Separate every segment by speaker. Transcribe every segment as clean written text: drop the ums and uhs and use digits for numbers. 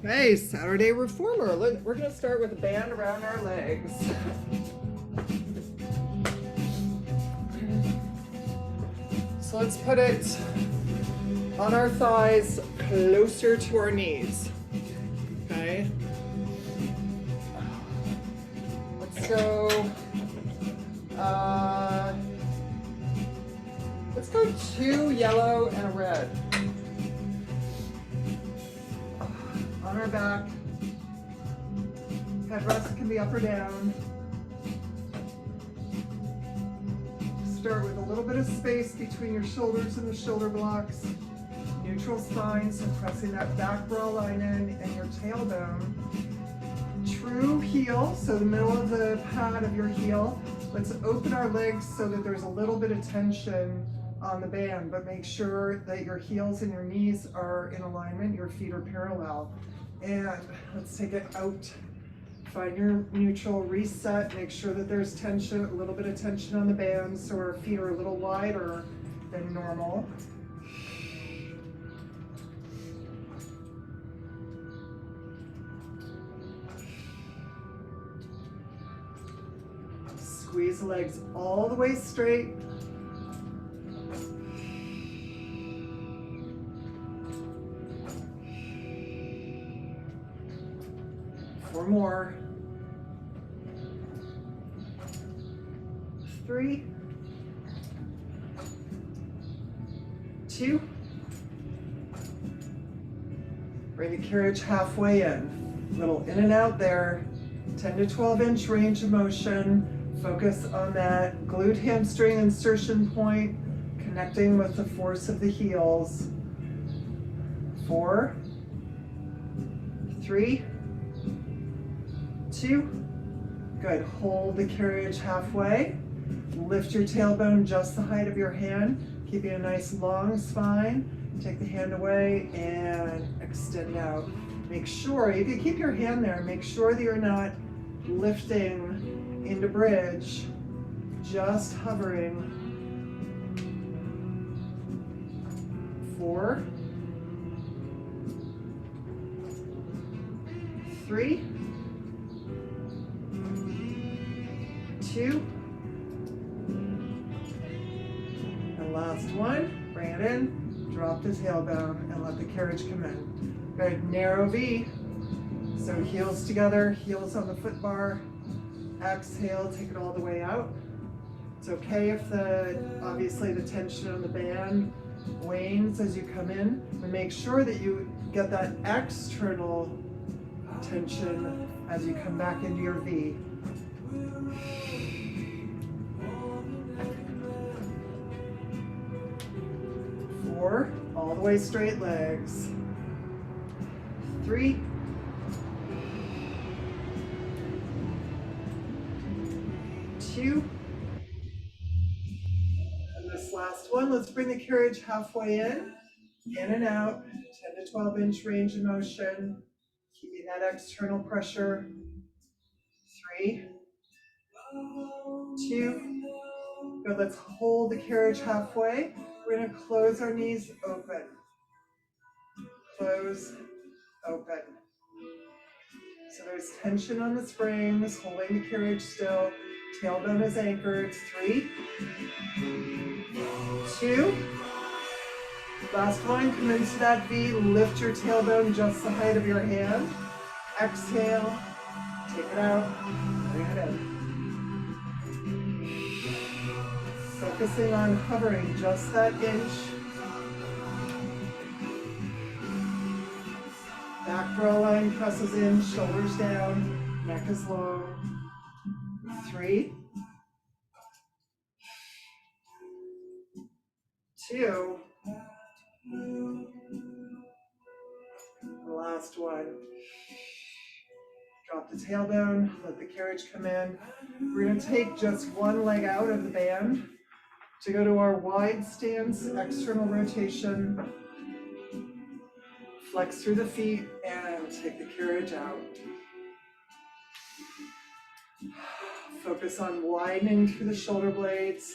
Speaker 1: Hey, Saturday Reformer. We're going to start with a band around our legs. So let's put it on our thighs closer to our knees. Okay? Let's go. Let's go 2 yellow and a red. On our back. Headrest can be up or down. Start with a little bit of space between your shoulders and the shoulder blocks. Neutral spine, so pressing that back bra line in and your tailbone. True heel, so the middle of the pad of your heel. Let's open our legs so that there's a little bit of tension on the band, but make sure that your heels and your knees are in alignment, your feet are parallel. And let's take it out. Find your neutral, reset, make sure that there's tension, a little bit of tension on the band so our feet are a little wider than normal. Squeeze the legs all the way straight. Four more. 3, 2. Bring the carriage halfway in. Little in and out there. 10 to 12 inch range of motion. Focus on that glute hamstring insertion point, connecting with the force of the heels. 4, 3, 2. Good. Hold the carriage halfway. Lift your tailbone just the height of your hand, keeping a nice long spine. Take the hand away and extend out. Make sure, you can keep your hand there, make sure that you're not lifting into bridge, just hovering. 4, 3, 2, and last one. Bring it in, drop the tailbone, and let the carriage come in. Good, narrow V. So heels together, heels on the foot bar. Exhale, take it all the way out. It's okay if obviously the tension on the band wanes as you come in, but make sure that you get that external tension as you come back into your V. 4, all the way straight legs. 3, 2, and this last one, let's bring the carriage halfway in and out, 10 to 12 inch range of motion, keeping that external pressure. 3, 2, good, let's hold the carriage halfway. We're gonna close our knees open. Close, open. So there's tension on the springs, holding the carriage still. Tailbone is anchored. 3, 2. Last one, come into that V. Lift your tailbone just the height of your hand. Exhale, take it out, bring it in. Focusing on hovering just that inch. Back bra line presses in, shoulders down, neck is long. 3, 2, the last one. Drop the tailbone, let the carriage come in. We're going to take just one leg out of the band to go to our wide stance, external rotation. Flex through the feet and take the carriage out. Focus on widening through the shoulder blades.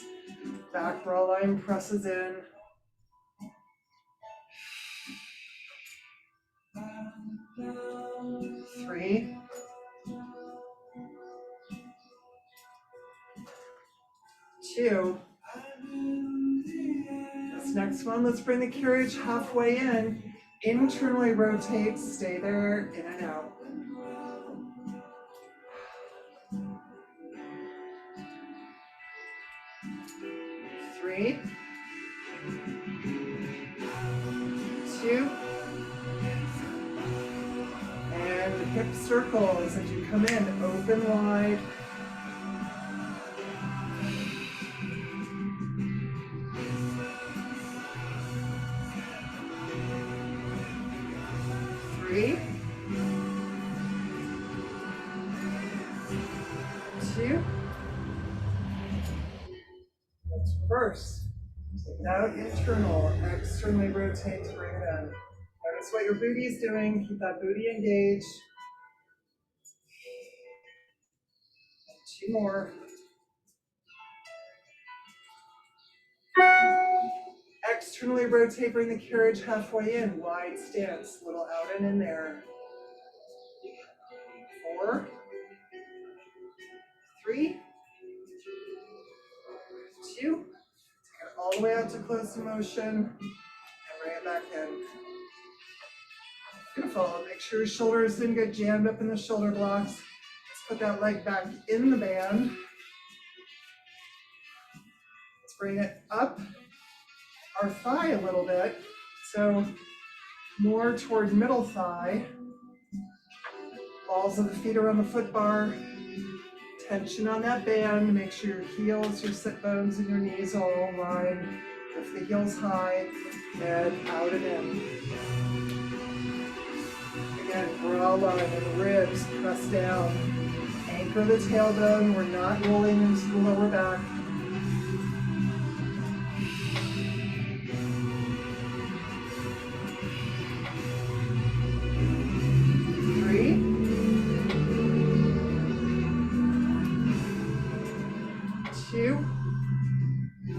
Speaker 1: Back bra line presses in. 3, 2. This next one, let's bring the carriage halfway in. Internally rotate, stay there, in and out. 3, 2, and the hip circles as you come in, open wide. 3, 2. Let's reverse. Take it out, internal, externally rotate to bring it in. Notice what your booty is doing. Keep that booty engaged. 2 more. Externally rotate, bring the carriage halfway in. Wide stance, little out and in there. 4, 3, 2. Take it all the way out to close to motion and bring it back in. Beautiful. Make sure your shoulders didn't get jammed up in the shoulder blocks. Let's put that leg back in the band. Let's bring it up our thigh a little bit. So more toward middle thigh. Balls of the feet around the foot bar. Tension on that band. Make sure your heels, your sit bones, and your knees all align. Lift the heels high and out and in. Again, bra line and ribs press down. Anchor the tailbone. We're not rolling into the lower back. 3, 2.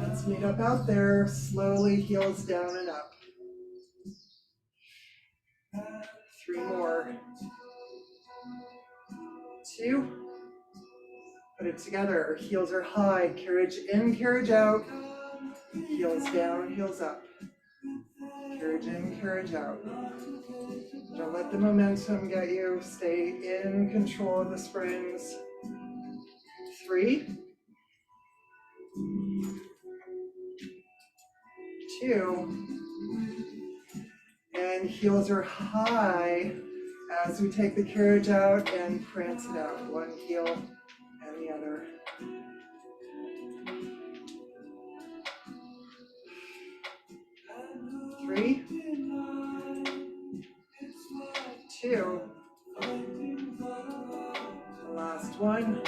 Speaker 1: Let's meet up out there. Slowly, heels down and up. 3 more. 2. Put it together. Heels are high. Carriage in, carriage out. Heels down, heels up. Carriage in, carriage out. Don't let the momentum get you. Stay in control of the springs. 3, 2. And heels are high as we take the carriage out and prance it out. One heel and the other. 3, 2. The last one.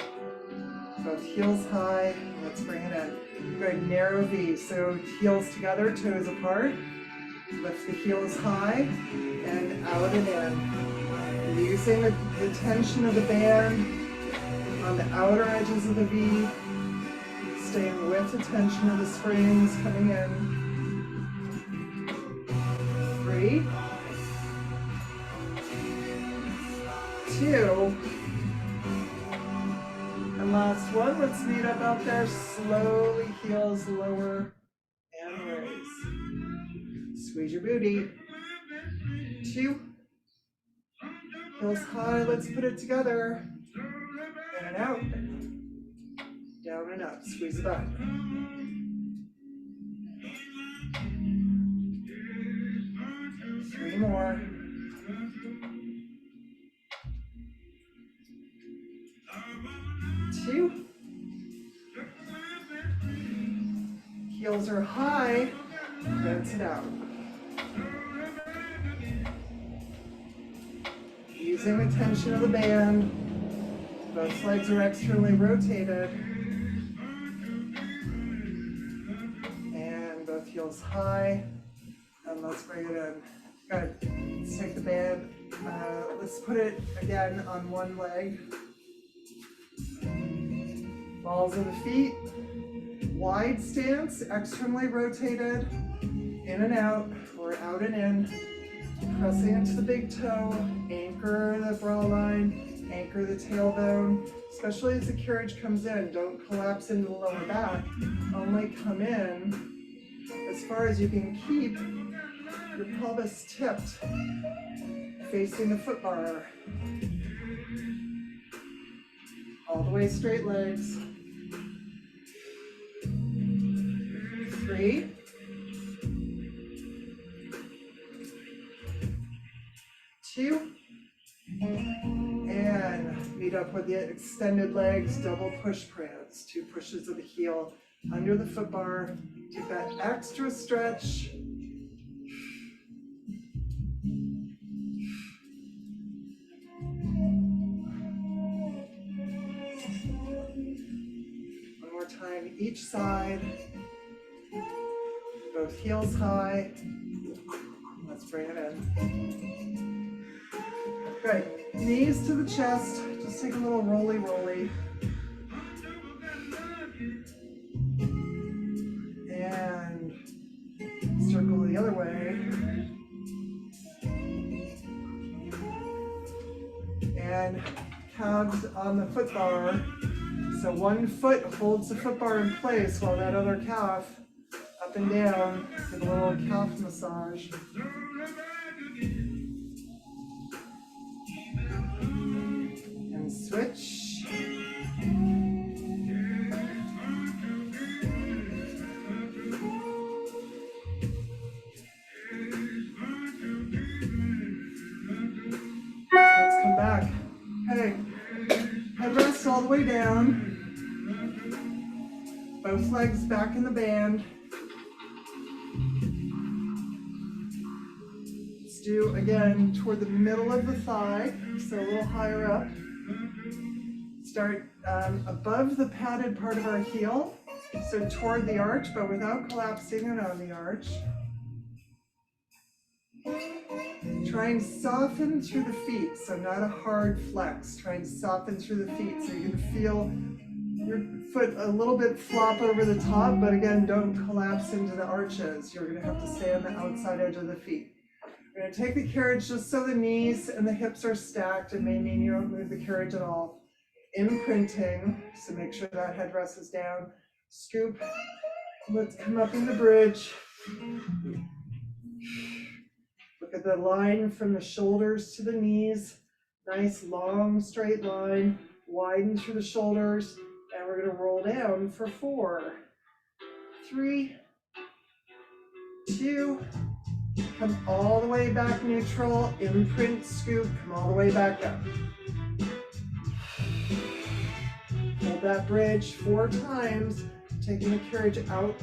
Speaker 1: Both heels high. Let's bring it in. Good, narrow V. So heels together, toes apart. Lift the heels high and out and in. Using the tension of the band on the outer edges of the V. Staying with the tension of the springs coming in. 3, 2. And last one, let's meet up out there. Slowly, heels lower and raise. Squeeze your booty. 2. Heels high, let's put it together. In and out. Down and up. Squeeze it back. 3 more. 2. Heels are high. Rinse it out. Using the tension of the band. Both legs are externally rotated. And both heels high. And let's bring it in. Good. Let's take the band. Let's put it again on one leg. Balls of the feet. Wide stance, externally rotated. In and out, or out and in. pressing into the big toe, anchor the bra line, anchor the tailbone, especially as the carriage comes in. Don't collapse into the lower back, only come in as far as you can keep your pelvis tipped, facing the foot bar. All the way straight legs. 3, 2, and meet up with the extended legs, double push prance. 2 pushes of the heel under the foot bar. Take that extra stretch. One more time, each side. Both heels high. Let's bring it in. Good. Knees to the chest. Just take a little roly-roly. And circle the other way. And calves on the foot bar. So one foot holds the foot bar in place while that other calf up and down. Give a little calf massage. And switch. Let's come back. Okay. Headrest all the way down. Both legs back in the band. Let's do again toward the middle of the thigh, so a little higher up. Start above the padded part of our heel, so toward the arch, but without collapsing it on the arch. Try and soften through the feet, so not a hard flex. Try and soften through the feet so you can feel your foot a little bit flop over the top, but again, don't collapse into the arches. You're going to have to stay on the outside edge of the feet. We're going to take the carriage just so the knees and the hips are stacked. It may mean you don't move the carriage at all. Imprinting, so make sure that headrest is down. Scoop. Let's come up in the bridge. Look at the line from the shoulders to the knees. Nice long straight line. Widen through the shoulders. And we're going to roll down for 4, 3, 2, come all the way back neutral, imprint, scoop, come all the way back up. Hold that bridge 4 times, taking the carriage out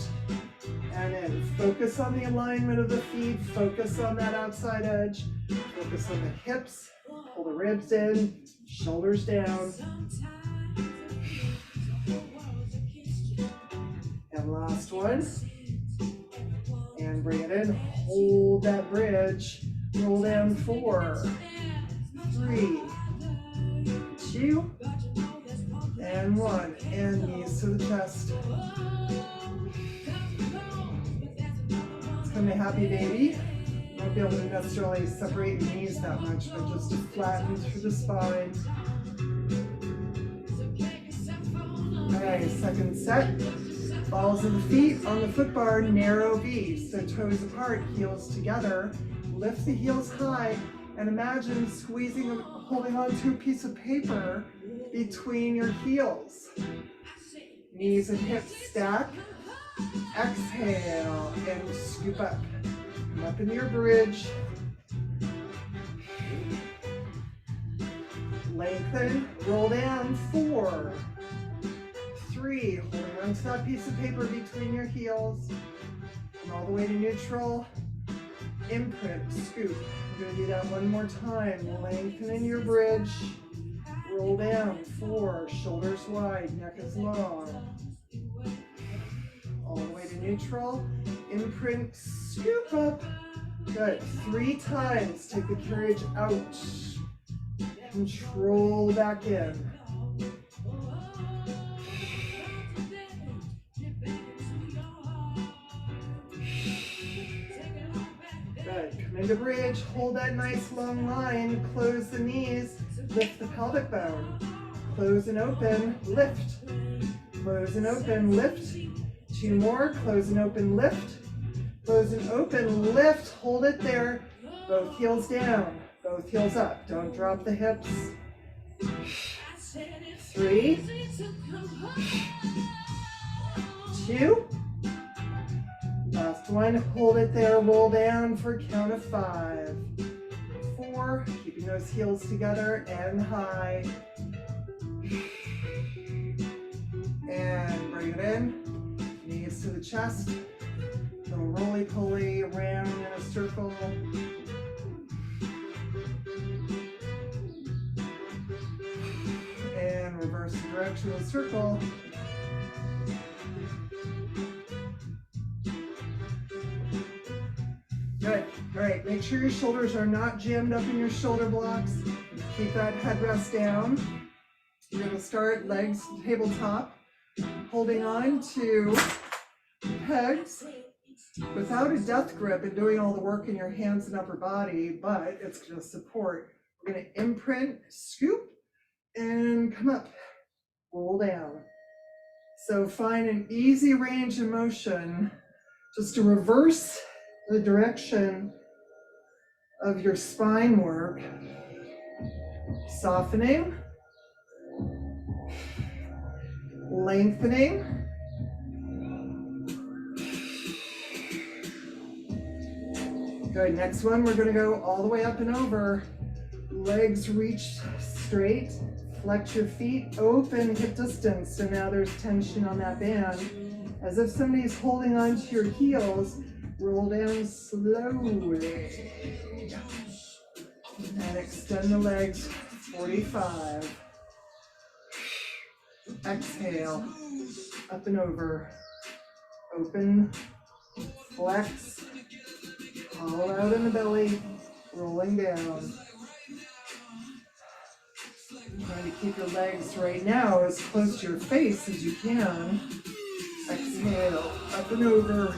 Speaker 1: and in. Focus on the alignment of the feet, focus on that outside edge, focus on the hips, pull the ribs in, shoulders down. And last one. And bring it in, hold that bridge, roll down 4, 3, 2, and 1. And knees to the chest. Let's come to happy baby. You won't be able to necessarily separate your knees that much, but just to flatten through the spine. Okay, second set. Balls of the feet on the foot bar, narrow V. So toes apart, heels together. Lift the heels high and imagine squeezing, holding onto a piece of paper between your heels. Knees and hips stack. Exhale and scoop up. Come up into your bridge. Lengthen, roll down 4, 3, holding onto that piece of paper between your heels. Come all the way to neutral. Imprint, scoop. We're going to do that one more time. Lengthen in your bridge. Roll down 4, shoulders wide, neck is long. All the way to neutral. Imprint, scoop up. Good. 3 times. Take the carriage out. Control back in. Good. Come into bridge, hold that nice long line, close the knees, lift the pelvic bone. Close and open, lift. Close and open, lift. 2 more, close and open, lift. Close and open, lift, hold it there. Both heels down, both heels up. Don't drop the hips. 3, 2. Last one, hold it there, roll down for a count of 5. 4, keeping those heels together and high. And bring it in, knees to the chest. Little roly-poly around in a circle. And reverse the direction of the circle. Good. All right, make sure your shoulders are not jammed up in your shoulder blocks. Keep that headrest down. You're going to start legs tabletop, holding on to pegs without a death grip and doing all the work in your hands and upper body, but it's going to support. We're going to imprint, scoop, and come up, roll down. So find an easy range of motion just to reverse the direction of your spine work. Softening, lengthening. Good, next one, we're gonna go all the way up and over. Legs reach straight, flex your feet, open hip distance. So now there's tension on that band. As if somebody's holding onto your heels, roll down slowly. And extend the legs, 45. Exhale, up and over. Open, flex, hollow out in the belly, rolling down. Trying to keep your legs right now as close to your face as you can. Exhale, up and over.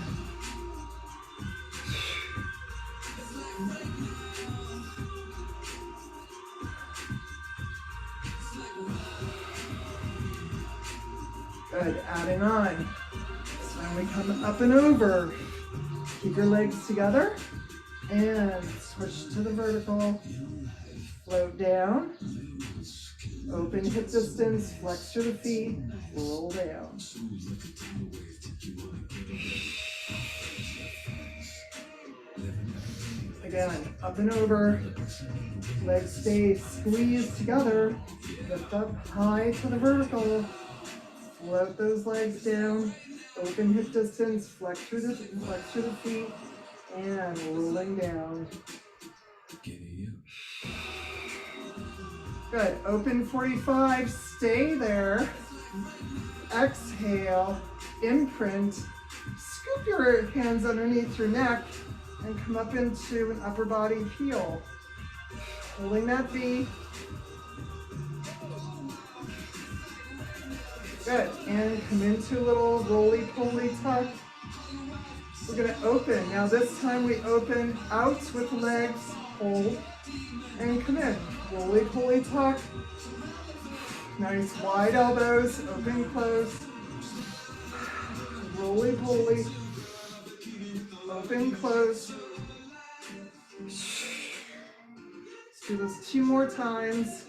Speaker 1: Good, adding on. So when we come up and over, keep your legs together and switch to the vertical. Float down, open hip distance, flex to the feet, roll down. Again, up and over, legs stay squeezed together, lift up high to the vertical, float those legs down, open hip distance, flex through the feet, and rolling down. Good, open 45, stay there. Exhale, imprint, scoop your hands underneath your neck and come up into an upper body peel. Holding that V. Good, and come into a little roly-poly tuck. We're gonna open. Now this time we open out with the legs, hold, and come in. Roly-poly tuck. Nice wide elbows, open, close. Roly-poly, open, close. Let's do this 2 more times.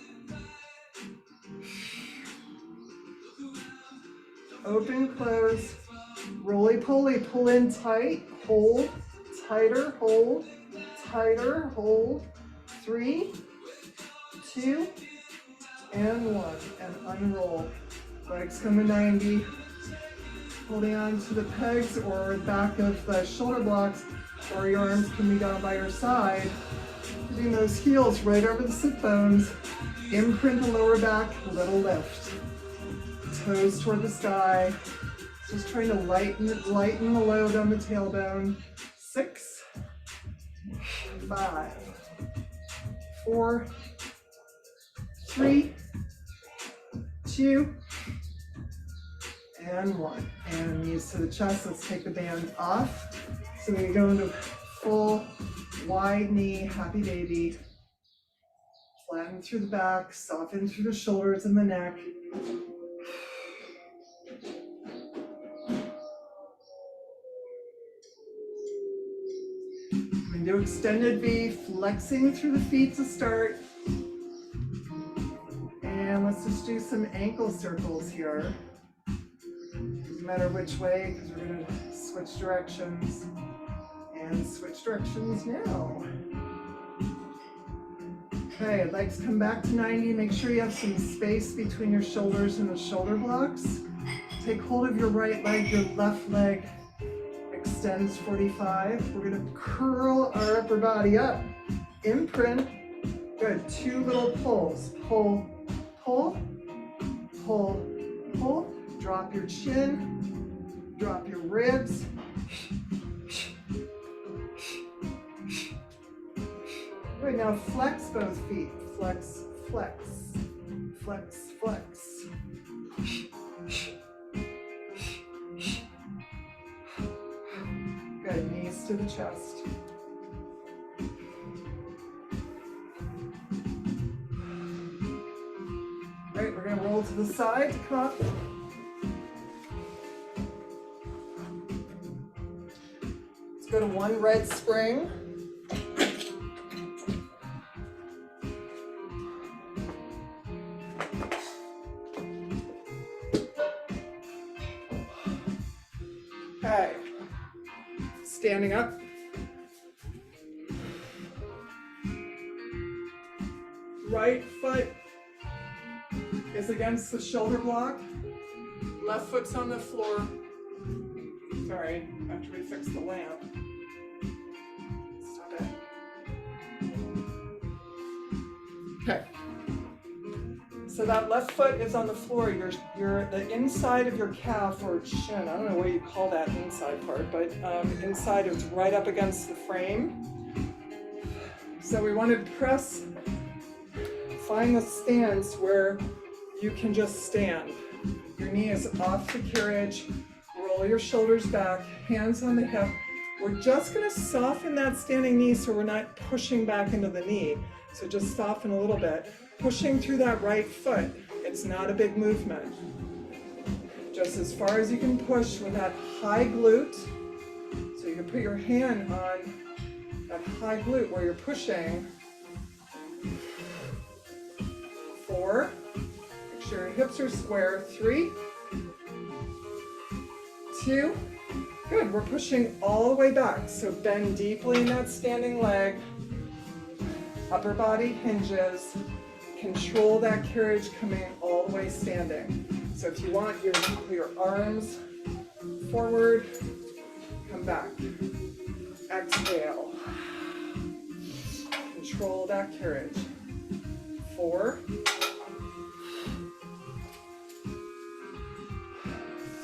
Speaker 1: Open, close. Roly-poly, pull in tight, hold, tighter, hold, tighter, hold. 3, 2, and 1, and unroll. Legs come to 90. Holding on to the pegs or the back of the shoulder blocks, or your arms can be down by your side. Putting those heels right over the sit bones. Imprint the lower back, little lift. Toes toward the sky. Just trying to lighten the load on the tailbone. 6, 5, 4, 3, 2, and 1. And knees to the chest. Let's take the band off. So we go into full Wide knee, happy baby. Flatten through the back, soften through the shoulders and the neck. Do extended V, flexing through the feet to start. And let's just do some ankle circles here. Doesn't matter which way, because we're going to switch directions. And switch directions now. Okay, legs come back to 90. Make sure you have some space between your shoulders and the shoulder blocks. Take hold of your right leg, your left leg extends 45. We're going to curl our upper body up. Imprint. Good. 2 little pulls. Pull, pull, pull, pull. Drop your chin. Drop your ribs. Good. Now flex both feet. Flex, flex, flex, flex. Good, knees to the chest. All right, we're going to roll to the side to come up. Let's go to one red spring. Okay. Standing up. Right foot is against the shoulder block. Left foot's on the floor. Sorry, after we fix the lamp. Stop it. Okay. So that left foot is on the floor. The inside of your calf or shin, I don't know what you call that inside part, but inside is right up against the frame. So we want to press, find the stance where you can just stand. Your knee is off the carriage, roll your shoulders back, hands on the hip. We're just going to soften that standing knee so we're not pushing back into the knee. So just soften a little bit. Pushing through that right foot. It's not a big movement. Just as far as you can push with that high glute. So you can put your hand on that high glute where you're pushing. 4. Make sure your hips are square. 3. 2. Good. We're pushing all the way back. So bend deeply in that standing leg. Upper body hinges. Control that carriage coming all the way standing. So if you want, your arms forward, come back. Exhale. Control that carriage. 4.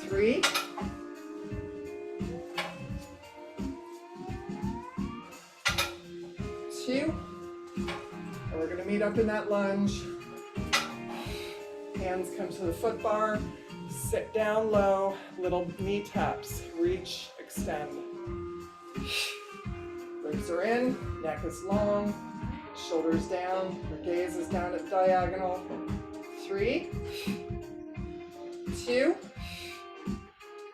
Speaker 1: 3. 2. And we're going to meet up in that lunge. Hands come to the foot bar. Sit down low. Little knee taps. Reach, extend. Ribs are in. Neck is long. Shoulders down. Your gaze is down at diagonal. 3, 2,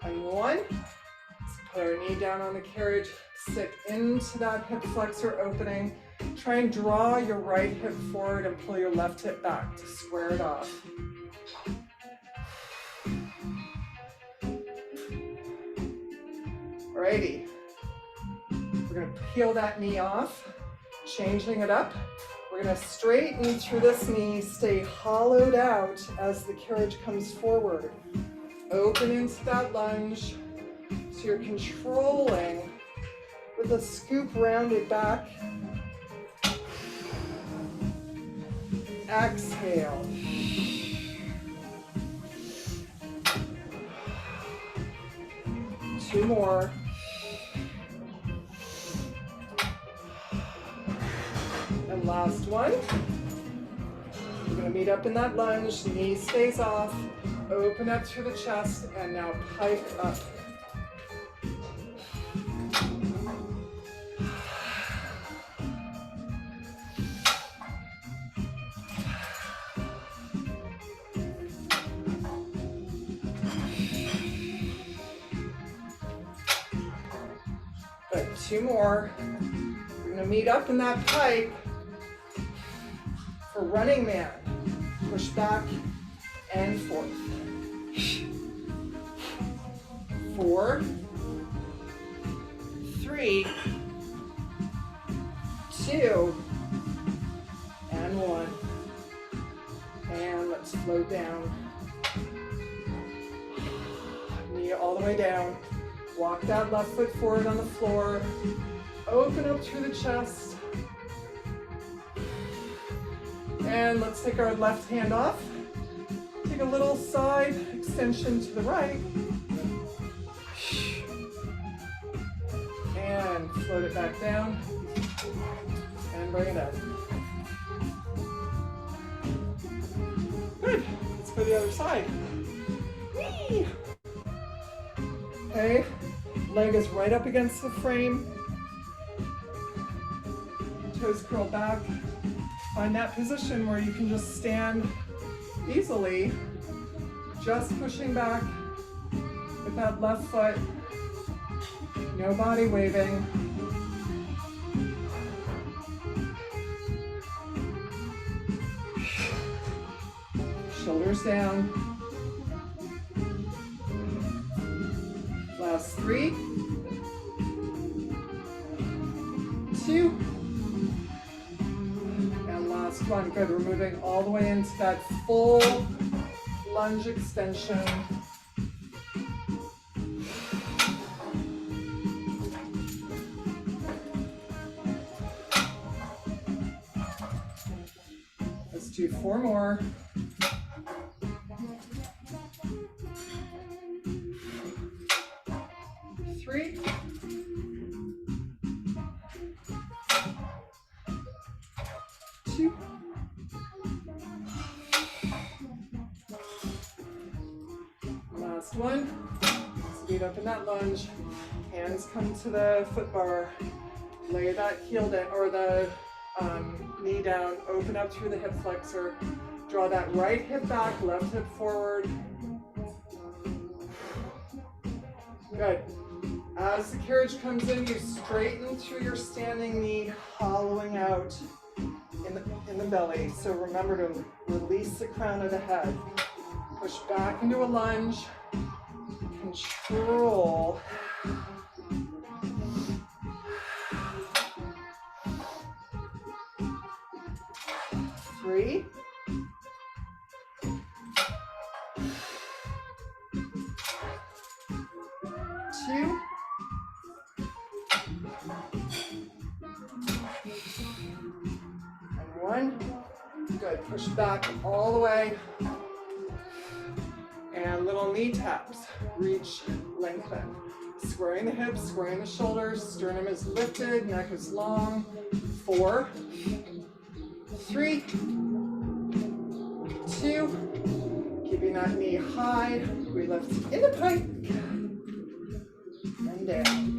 Speaker 1: and 1. Let's put our knee down on the carriage. Sit into that hip flexor opening. Try and draw your right hip forward and pull your left hip back to square it off. Alrighty. We're going to peel that knee off, changing it up. We're going to straighten through this knee, stay hollowed out as the carriage comes forward. Open into that lunge. So you're controlling with a scoop rounded back. Exhale. Two more. And last one. We're going to meet up in that lunge. Knee stays off. Open up through the chest and now pike up. Good, 2 more. We're gonna meet up in that pike for running man. Push back and forth. 4, 3, 2, and 1. And let's float down. Knee all the way down. Walk that left foot forward on the floor. Open up through the chest. And let's take our left hand off. Take a little side extension to the right. And float it back down. And bring it up. Good. Let's go the other side. Whee! Okay. Leg is right up against the frame. Toes curl back. Find that position where you can just stand easily, just pushing back with that left foot. No body waving. Shoulders down. Last 3, 2, and last 1. Good, we're moving all the way into that full lunge extension. Let's do 4 more. 3, 2, last 1. Speed up in that lunge. Hands come to the foot bar. Lay that heel down, or the knee down. Open up through the hip flexor. Draw that right hip back, left hip forward. Good. As the carriage comes in, you straighten through your standing knee, hollowing out in the belly. So remember to release the crown of the head. Push back into a lunge. Control. Three. 2. And 1. Good. Push back all the way. And little knee taps. Reach, lengthen. Squaring the hips, squaring the shoulders. Sternum is lifted, neck is long. 4, 3, 2. Keeping that knee high. We lift in the pike. And down.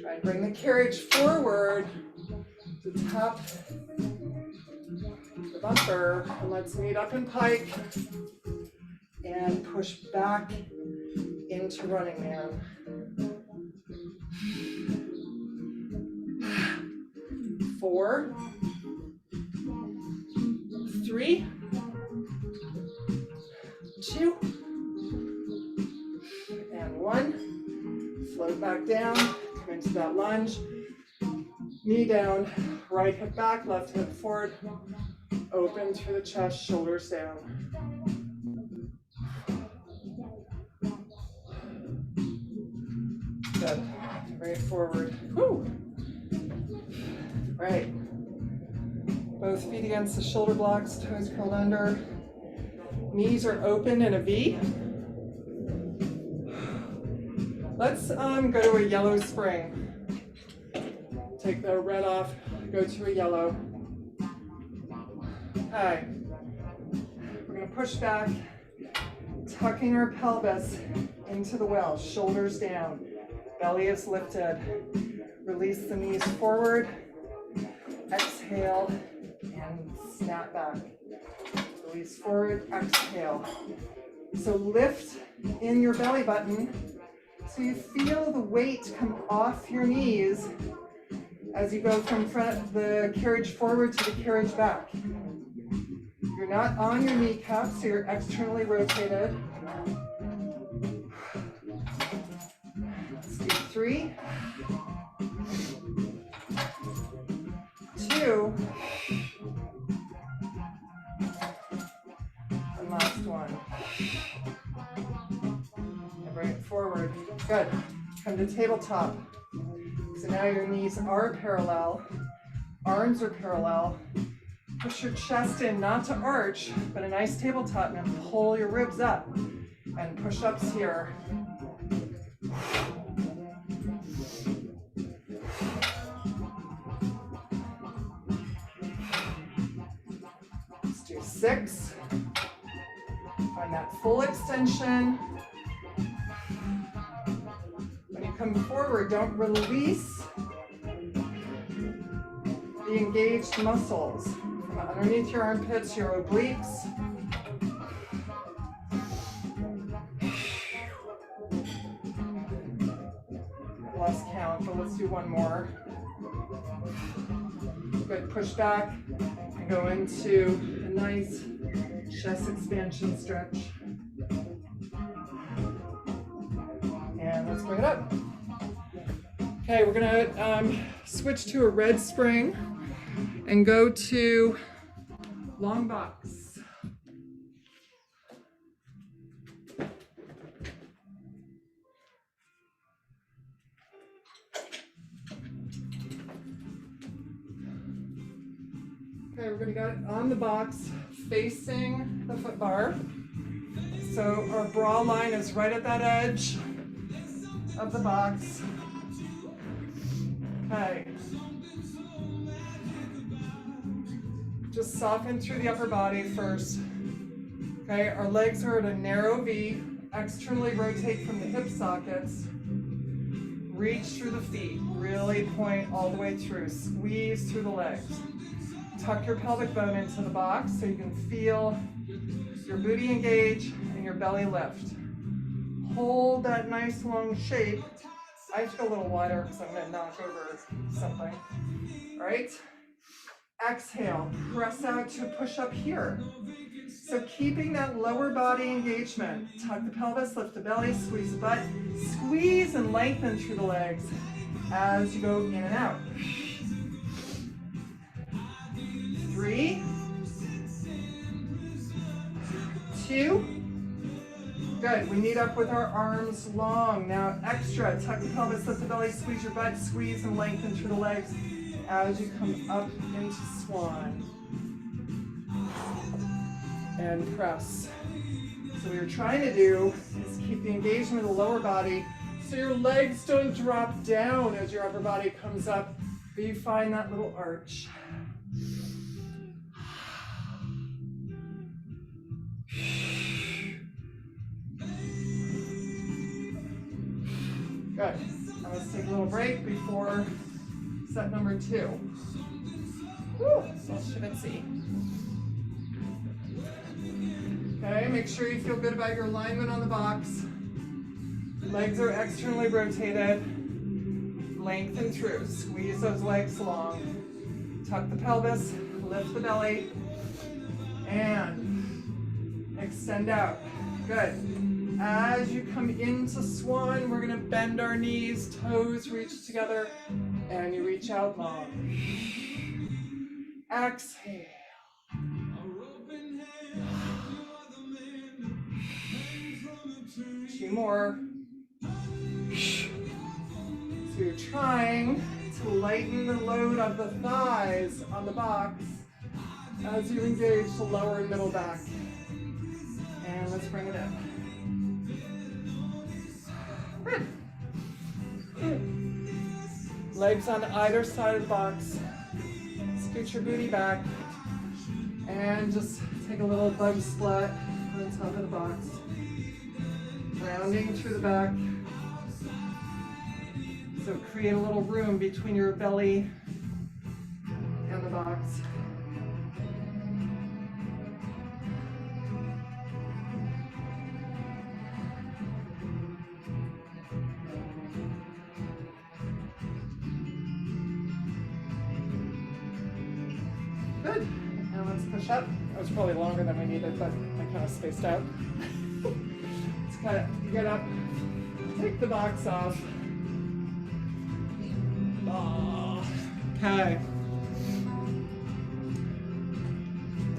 Speaker 1: Try and bring the carriage forward to tap the bumper. And let's meet up in pike and push back into running man. 4, 3, 2, and 1. Float back down, come into that lunge. Knee down, right hip back, left hip forward. Open through the chest, shoulders down. Good. Bring it forward. Woo. Right. Both feet against the shoulder blocks, toes curled under. Knees are open in a V. Let's go to a yellow spring. Take the red off, go to a yellow. Okay. We're going to push back, tucking our pelvis into the well, shoulders down, belly is lifted. Release the knees forward. Exhale. Inhale and snap back. Release forward, exhale. So lift in your belly button so you feel the weight come off your knees as you go from the carriage forward to the carriage back. You're not on your kneecaps, so you're externally rotated. Let's do 3, 2, and last one. And bring it forward. Good. Come to tabletop. So now your knees are parallel, arms are parallel. Push your chest in, not to arch, but a nice tabletop, and pull your ribs up. And push-ups here. Let's do 6. Find that full extension. When you come forward, don't release the engaged muscles. From underneath your armpits, your obliques. Lost count, but let's do one more. Good, push back and go into a nice chest expansion stretch. And let's bring it up. Okay, we're gonna switch to a red spring and go to long box. Okay, we're gonna go on the box facing the foot bar. So our bra line is right at that edge of the box. Okay. Just soften through the upper body first. Okay, our legs are at a narrow V. Externally rotate from the hip sockets. Reach through the feet. Really point all the way through. Squeeze through the legs. Tuck your pelvic bone into the box so you can feel your booty engage and your belly lift. Hold that nice long shape. I have to go a little wider because I'm going to knock over something. All right. Exhale, press out to push up here. So keeping that lower body engagement. Tuck the pelvis, lift the belly, squeeze the butt. Squeeze and lengthen through the legs as you go in and out. 3, 2. Good, we knee up with our arms long. Now extra, tuck the pelvis, lift the belly, squeeze your butt, squeeze and lengthen through the legs as you come up into swan. And press. So what you're trying to do is keep the engagement of the lower body so your legs don't drop down as your upper body comes up, but you find that little arch. Good. Now let's take a little break before set number 2. Woo, so schwitzy. Okay, make sure you feel good about your alignment on the box. Legs are externally rotated. Lengthen through. Squeeze those legs long. Tuck the pelvis, lift the belly, and extend out. Good. As you come into swan, we're going to bend our knees, toes reach together, and you reach out long. Exhale. 2 more. So you're trying to lighten the load of the thighs on the box as you engage the lower and middle back. And let's bring it in. Good. Legs on either side of the box. Scoot your booty back. And just take a little bug splat on top of the box. Rounding through the back. So create a little room between your belly and the the box. Good. Now let's push up. That was probably longer than we needed, but I kind of spaced out. Let's kind of get up, take the box off. Oh. Okay.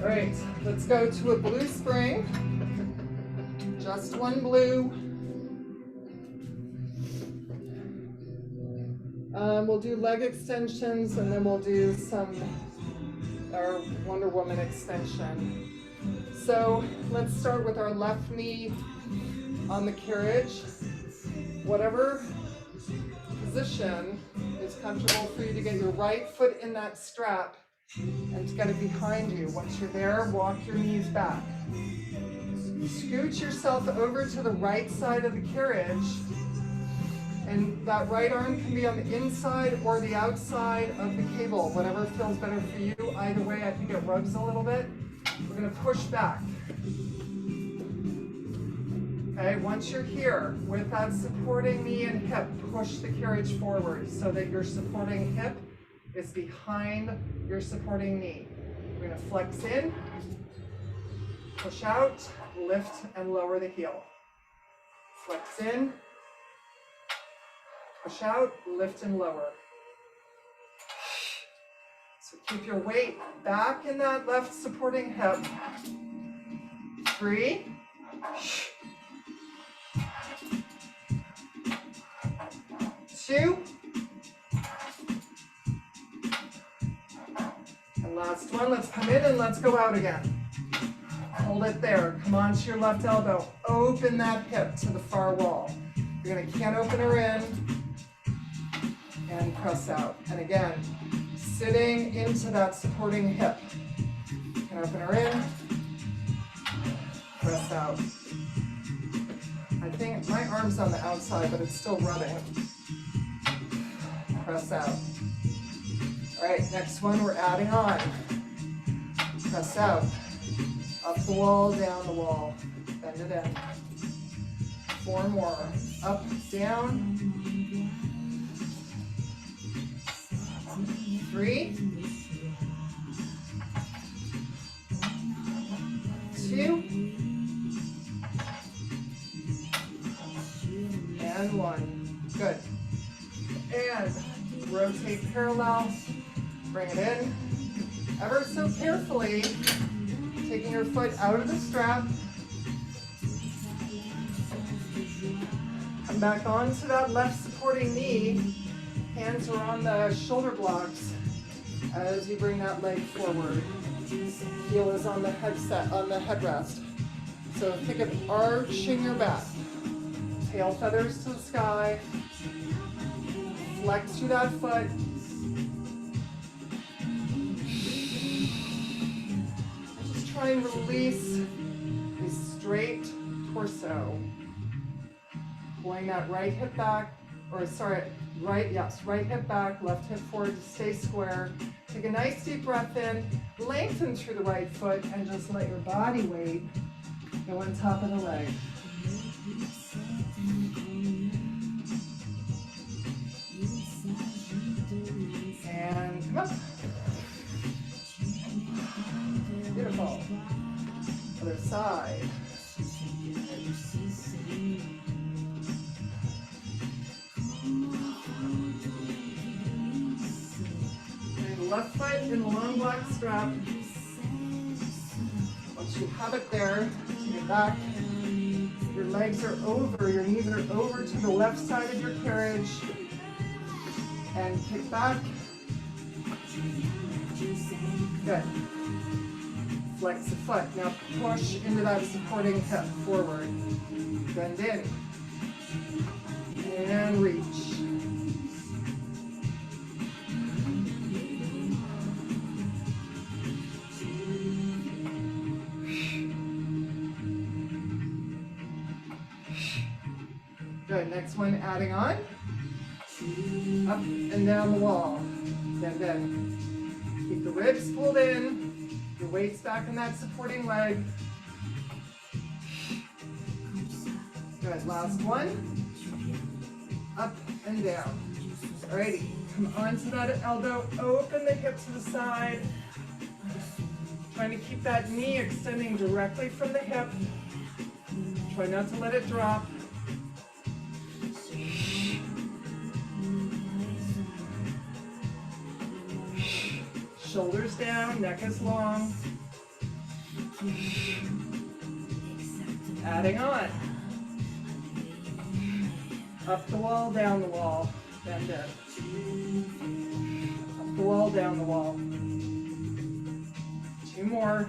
Speaker 1: All right, let's go to a blue spring. Just one blue. We'll do leg extensions and then we'll do our Wonder Woman extension. So let's start with our left knee on the carriage. Whatever position is comfortable for you to get your right foot in that strap and to get it behind you. Once you're there, walk your knees back. Scoot yourself over to the right side of the carriage, and that right arm can be on the inside or the outside of the cable, whatever feels better for you. Either way, I think it rubs a little bit. We're going to push back. Okay, once you're here with that supporting knee and hip, push the carriage forward so that your supporting hip is behind your supporting knee. We're going to flex in, push out, lift and lower the heel. Flex in, push out, lift and lower. So keep your weight back in that left supporting hip. 3, 2, and last one. Let's come in and let's go out again. Hold it there. Come onto your left elbow. Open that hip to the far wall. You're going to can opener in and press out. And again, sitting into that supporting hip. Can opener in, press out. I think my arm's on the outside, but it's still rubbing. Press out. All right, next one, we're adding on. Press out. Up the wall, down the wall. Bend it in. 4 more. Up, down. 3, 2, and 1. Good. And rotate parallel. Bring it in. Ever so carefully, taking your foot out of the strap. Come back onto that left supporting knee. Hands are on the shoulder blocks as you bring that leg forward. Heel is on the headrest. So think of arching your back. Tail feathers to the sky. Flex through that foot. And just try and release a straight torso. Pulling that right hip back, right hip back, left hip forward to stay square. Take a nice deep breath in, lengthen through the right foot, and just let your body weight go on top of the leg. And come up. Beautiful. Other side. Left foot in the long black strap. Once you have it there, take it back. Your legs are over, your knees are over to the left side of your carriage. And kick back. Good. Flex the foot. Now push into that supporting hip forward. Bend in. And reach. Good, next one, adding on. Up and down the wall. Bend in. Keep the Your ribs pulled in, your weight's back in that supporting leg. Good, last one. Up and down. Alrighty, come onto that elbow, open the hip to the side. Trying to keep that knee extending directly from the hip. Try not to let it drop. Shoulders down, neck is long. Adding on. Up the wall, down the wall. Bend it. Up the wall, down the wall. 2 more.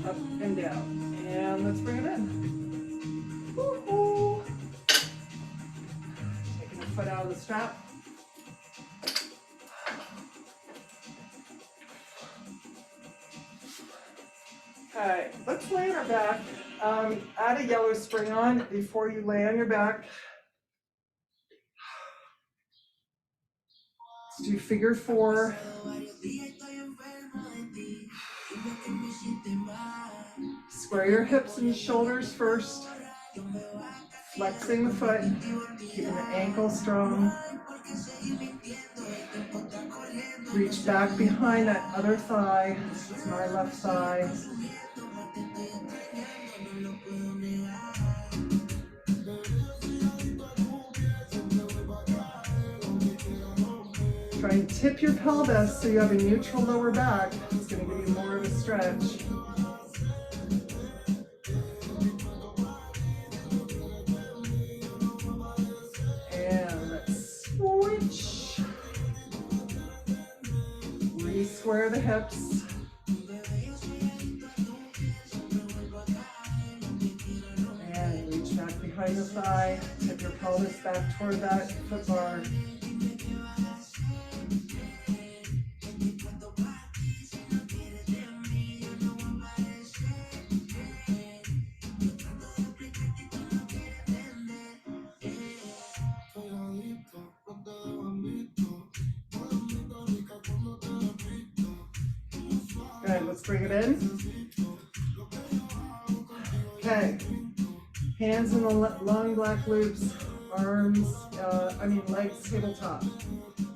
Speaker 1: Up and down. And let's bring it in. Woo-hoo. Taking the foot out of the strap. Okay, let's lay on our back. Add a yellow spring on before you lay on your back. Let's do figure 4. Square your hips and shoulders first. Flexing the foot, keeping the ankle strong. Reach back behind that other thigh. This is my left thigh. Try and tip your pelvis so you have a neutral lower back. It's going to give you more of a stretch. And let's switch. Re-square the hips. And reach back behind the thigh. Tip your pelvis back toward that foot bar. Good, let's bring it in. Okay, hands in the long black loops, arms, legs tabletop.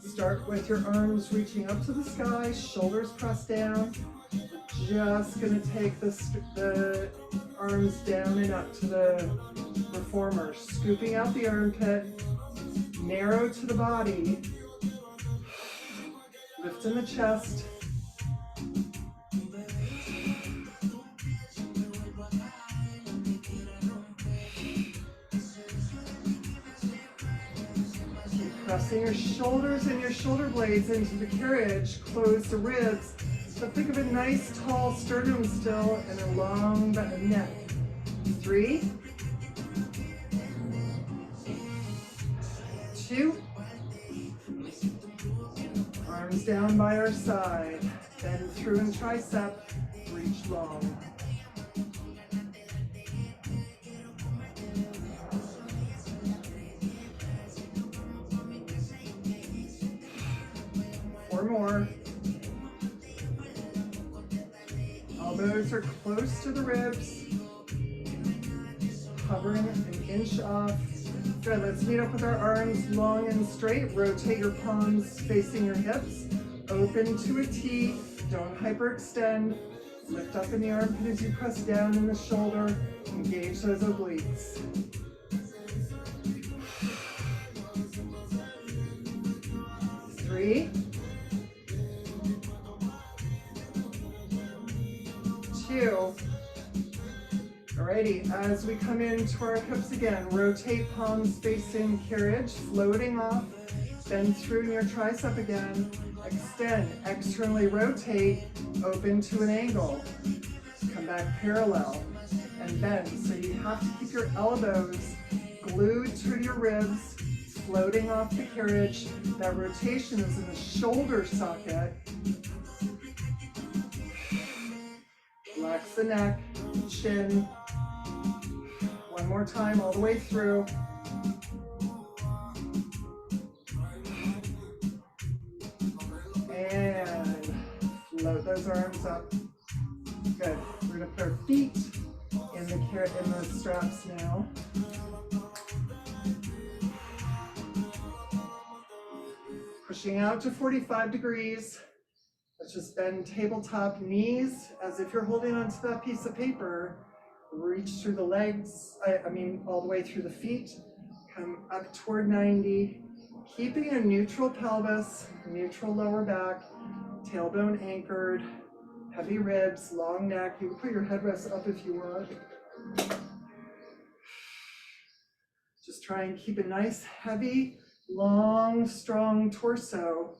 Speaker 1: Start with your arms reaching up to the sky, shoulders pressed down. We're just gonna take the arms down and up to the reformer, scooping out the armpit, narrow to the body, lift in the chest. Pressing your shoulders and your shoulder blades into the carriage, close the ribs. So think of a nice tall sternum still and a long neck. 3, 2, arms down by our side, bend through and tricep, reach long. More. Elbows are close to the ribs, hovering an inch off. Good, let's meet up with our arms long and straight. Rotate your palms facing your hips. Open to a T, don't hyperextend. Lift up in the armpit as you press down in the shoulder. Engage those obliques. Three. 2. Alrighty, as we come into our hips again, rotate palms facing carriage, floating off, bend through in your tricep again, extend, externally rotate, open to an angle, come back parallel, and bend. So you have to keep your elbows glued to your ribs, floating off the carriage. That rotation is in the shoulder socket. Relax the neck, chin. One more time all the way through. float those arms up. Good. We're gonna put our feet in the straps now. Pushing out to 45 degrees. Let's just bend tabletop knees as if you're holding onto that piece of paper. Reach through the legs, all the way through the feet. Come up toward 90. Keeping a neutral pelvis, neutral lower back, tailbone anchored, heavy ribs, long neck. You can put your headrest up if you want. Just try and keep a nice, heavy, long, strong torso.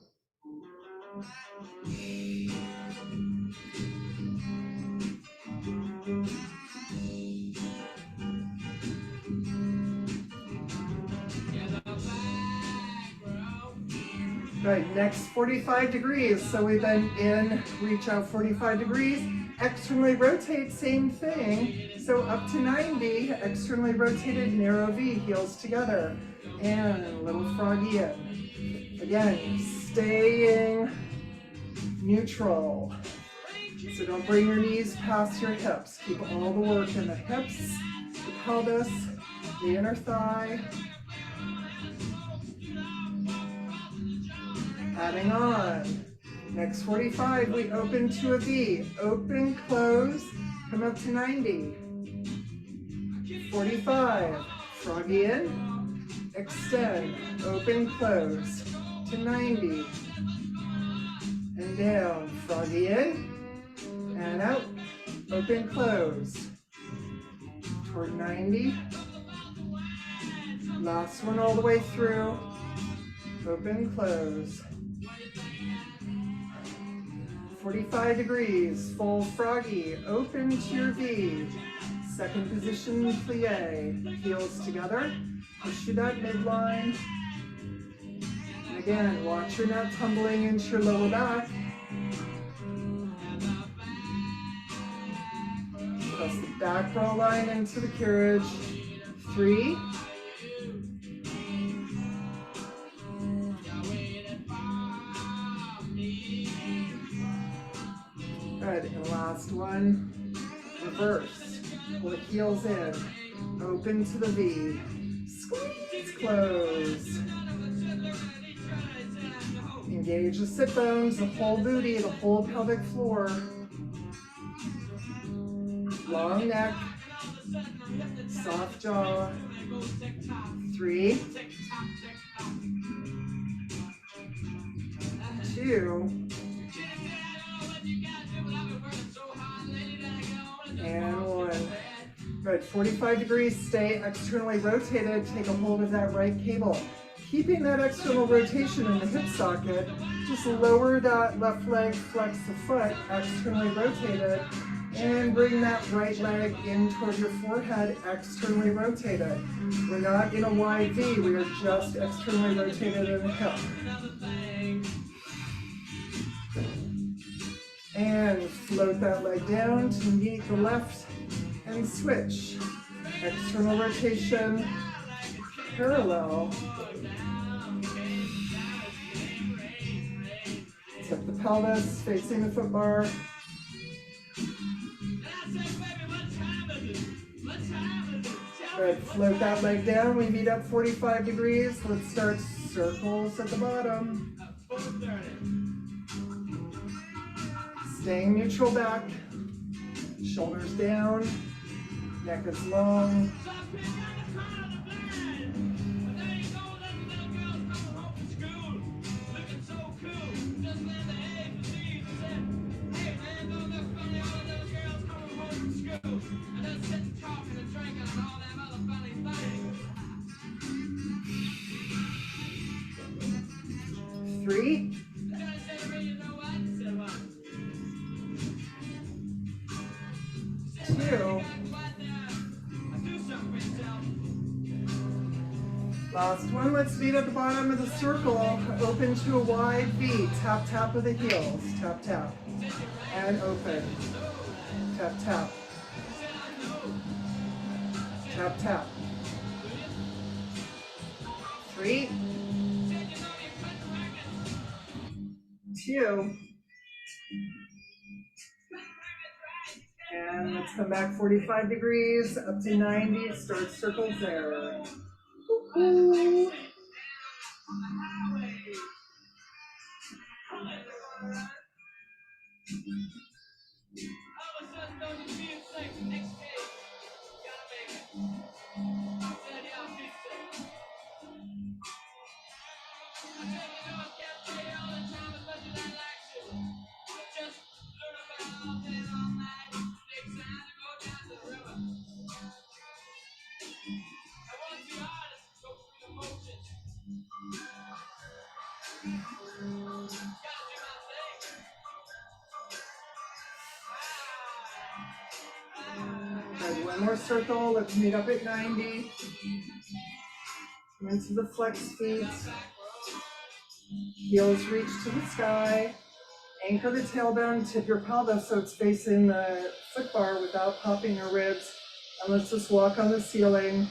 Speaker 1: Good, next 45 degrees. So we've been in, reach out 45 degrees, externally rotate, same thing. So up to 90, externally rotated, narrow V, heels together. And a little froggy in. Again, staying neutral. So don't bring your knees past your hips. Keep all the work in the hips, the pelvis, the inner thigh. Adding on. Next 45, we open to a V. Open, close, come up to 90. 45, froggy in, extend, open, close, to 90. And down, froggy in, and out, open, close, toward 90. Last one all the way through, open, close. 45 degrees, full froggy, open to your V. Second position, plie, heels together, push to that midline. And again, watch you're not tumbling into your lower back. Press the back bra line into the carriage. 3. Good, and last one, reverse, pull the heels in, open to the V, squeeze, close. Engage the sit bones, the whole booty, the whole pelvic floor. Long neck, soft jaw. 3, 2, and 1. Good, 45 degrees, stay externally rotated, take a hold of that right cable. Keeping that external rotation in the hip socket, just lower that left leg, flex the foot, externally rotated, and bring that right leg in toward your forehead, externally rotated. We're not in a wide V, we are just externally rotated in the hip. And float that leg down to meet the left and switch. External rotation, parallel. Tip the pelvis, facing the foot bar. Good, float that leg down. We meet up 45 degrees. Let's start circles at the bottom. Staying neutral back, shoulders down, neck is long. Three. 2. Last one, let's meet at the bottom of the circle, open to a wide V, tap, tap of the heels, tap, tap, and open, tap, tap, tap, tap. 3, 2, And let's come back 45 degrees, up to 90, start circles there. Woo-hoo. Good, one more circle, let's meet up at 90. Come into the flex feet. Heels reach to the sky. Anchor the tailbone, tip your pelvis so it's facing the foot bar without popping your ribs. And let's just walk on the ceiling,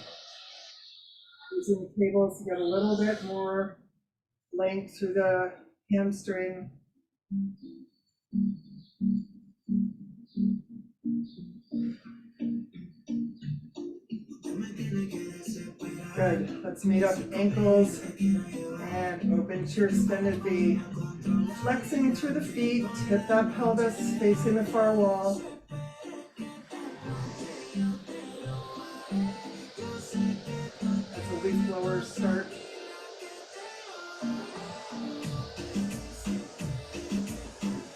Speaker 1: using the cables to get a little bit more length through the hamstring. Good, let's meet up ankles and open to your extended V. Flexing through the feet, tip that pelvis facing the far wall. As the leaf blowers start.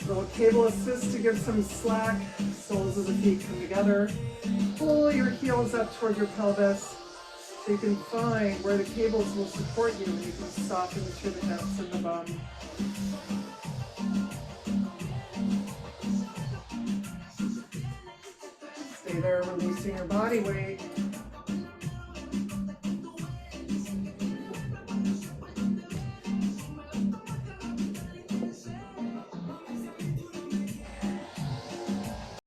Speaker 1: Little cable assist to give some slack. Soles of the feet come together. Pull your heels up toward your pelvis so you can find where the cables will support you, and you can soften through the hips and the bum. Stay there, releasing your body weight.